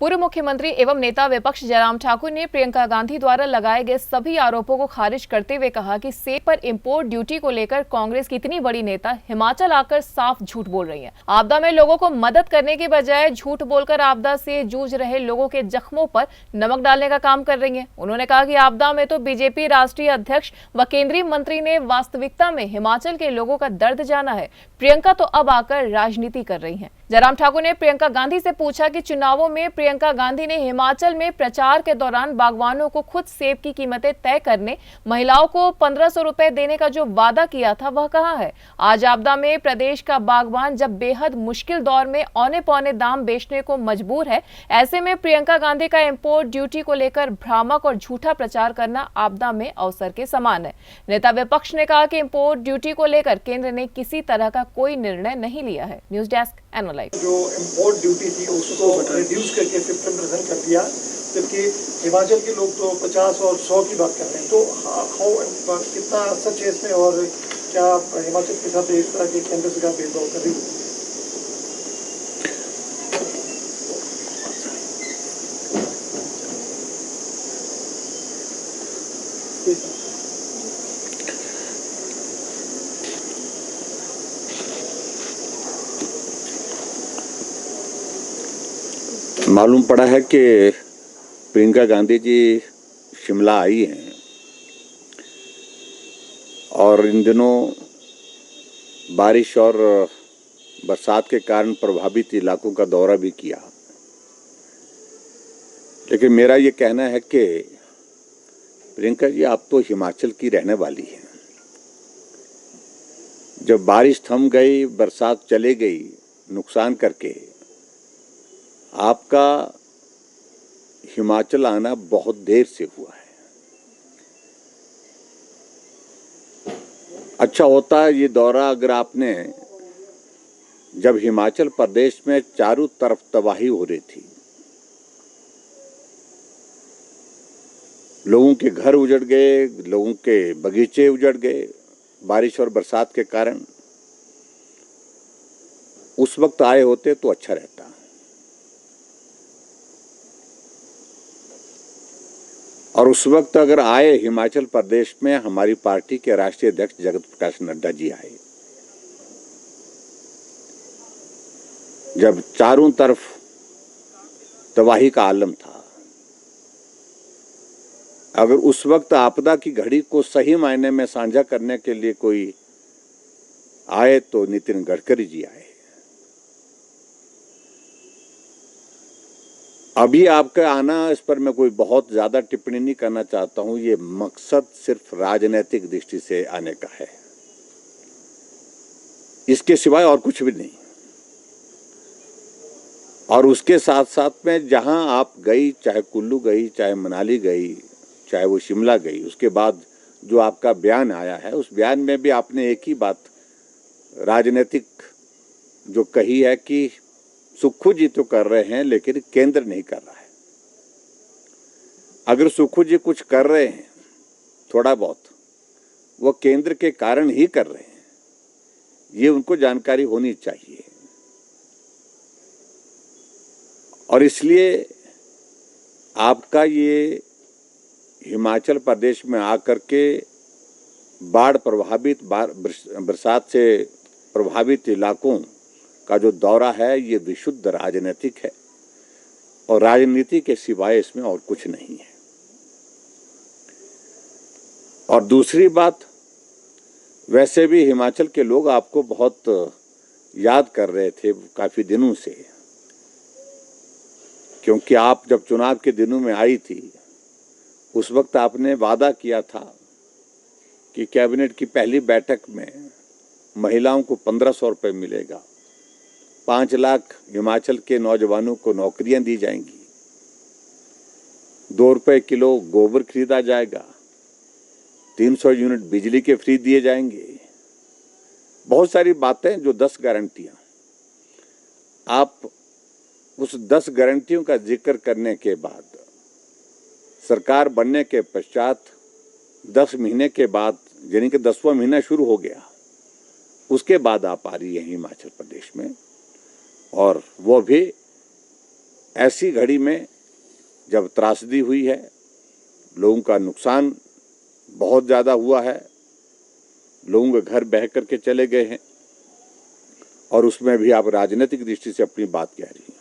पूर्व मुख्यमंत्री एवं नेता विपक्ष जयराम ठाकुर ने प्रियंका गांधी द्वारा लगाए गए सभी आरोपों को खारिज करते हुए कहा कि सेब पर इंपोर्ट ड्यूटी को लेकर कांग्रेस की इतनी बड़ी नेता हिमाचल आकर साफ झूठ बोल रही हैं। आपदा में लोगों को मदद करने के बजाय झूठ बोलकर आपदा से जूझ रहे लोगों के जख्मों पर नमक डालने का काम कर रही हैं। उन्होंने कहा कि आपदा में तो बीजेपी राष्ट्रीय अध्यक्ष व केंद्रीय मंत्री ने वास्तविकता में हिमाचल के लोगों का दर्द जाना है। प्रियंका तो अब आकर राजनीति कर रही है। जयराम ठाकुर ने प्रियंका गांधी से पूछा कि चुनावों में प्रियंका गांधी ने हिमाचल में प्रचार के दौरान बागवानों को खुद सेब की कीमतें तय करने, महिलाओं को 1500 रुपए देने का जो वादा किया था वह कहाँ है। आज आपदा में प्रदेश का बागवान जब बेहद मुश्किल दौर में औने पौने दाम बेचने को मजबूर है, ऐसे में प्रियंका गांधी का इंपोर्ट ड्यूटी को लेकर भ्रामक और झूठा प्रचार करना आपदा में अवसर के समान है। नेता विपक्ष ने कहा कि इंपोर्ट ड्यूटी को लेकर केंद्र ने किसी तरह का कोई निर्णय नहीं लिया है। News desk analyse. जो इम्पोर्ट ड्यूटी थी उसको रिड्यूस करके 50% कर दिया, जबकि हिमाचल के लोग तो 50 और 100 की बात कर रहे हैं। तो कितना सच है इसमें, और क्या हिमाचल के साथ इस तरह के केंद्र सरकार भेदभाव कर रही है? मालूम पड़ा है कि प्रियंका गांधी जी शिमला आई हैं और इन दिनों बारिश और बरसात के कारण प्रभावित इलाकों का दौरा भी किया। लेकिन मेरा ये कहना है कि प्रियंका जी, आप तो हिमाचल की रहने वाली हैं। जब बारिश थम गई, बरसात चले गई नुकसान करके, आपका हिमाचल आना बहुत देर से हुआ है। अच्छा होता है ये दौरा अगर आपने, जब हिमाचल प्रदेश में चारों तरफ तबाही हो रही थी, लोगों के घर उजड़ गए, लोगों के बगीचे उजड़ गए बारिश और बरसात के कारण, उस वक्त आए होते तो अच्छा रहता। और उस वक्त अगर आए, हिमाचल प्रदेश में हमारी पार्टी के राष्ट्रीय अध्यक्ष जगत प्रकाश नड्डा जी आए, जब चारों तरफ तबाही का आलम था, अगर उस वक्त आपदा की घड़ी को सही मायने में साझा करने के लिए कोई आए तो नितिन गडकरी जी आए। अभी आपका आना, इस पर मैं कोई बहुत ज्यादा टिप्पणी नहीं करना चाहता हूं। ये मकसद सिर्फ राजनीतिक दृष्टि से आने का है, इसके सिवाय और कुछ भी नहीं। और उसके साथ साथ में जहां आप गई, चाहे कुल्लू गई, चाहे मनाली गई, चाहे वो शिमला गई, उसके बाद जो आपका बयान आया है, उस बयान में भी आपने एक ही बात राजनीतिक जो कही है कि सुक्खू जी तो कर रहे हैं लेकिन केंद्र नहीं कर रहा है। अगर सुक्खू जी कुछ कर रहे हैं थोड़ा बहुत, वो केंद्र के कारण ही कर रहे हैं, ये उनको जानकारी होनी चाहिए। और इसलिए आपका ये हिमाचल प्रदेश में आकर के बाढ़ प्रभावित, बरसात से प्रभावित इलाकों का जो दौरा है, ये विशुद्ध राजनीतिक है और राजनीति के सिवाय इसमें और कुछ नहीं है। और दूसरी बात, वैसे भी हिमाचल के लोग आपको बहुत याद कर रहे थे काफी दिनों से, क्योंकि आप जब चुनाव के दिनों में आई थी, उस वक्त आपने वादा किया था कि कैबिनेट की पहली बैठक में महिलाओं को 1500 रुपये मिलेगा, 5 लाख हिमाचल के नौजवानों को नौकरियां दी जाएंगी, 2 रुपये किलो गोबर खरीदा जाएगा, 300 यूनिट बिजली के फ्री दिए जाएंगे। बहुत सारी बातें, जो 10 गारंटियां। आप उस 10 गारंटियों का जिक्र करने के बाद, सरकार बनने के पश्चात 10 महीने के बाद, यानी कि 10वां महीना शुरू हो गया, उसके बाद आप आ रही है हिमाचल प्रदेश में, और वो भी ऐसी घड़ी में जब त्रासदी हुई है, लोगों का नुकसान बहुत ज़्यादा हुआ है, लोगों के घर बह करके चले गए हैं, और उसमें भी आप राजनीतिक दृष्टि से अपनी बात कह रही हैं।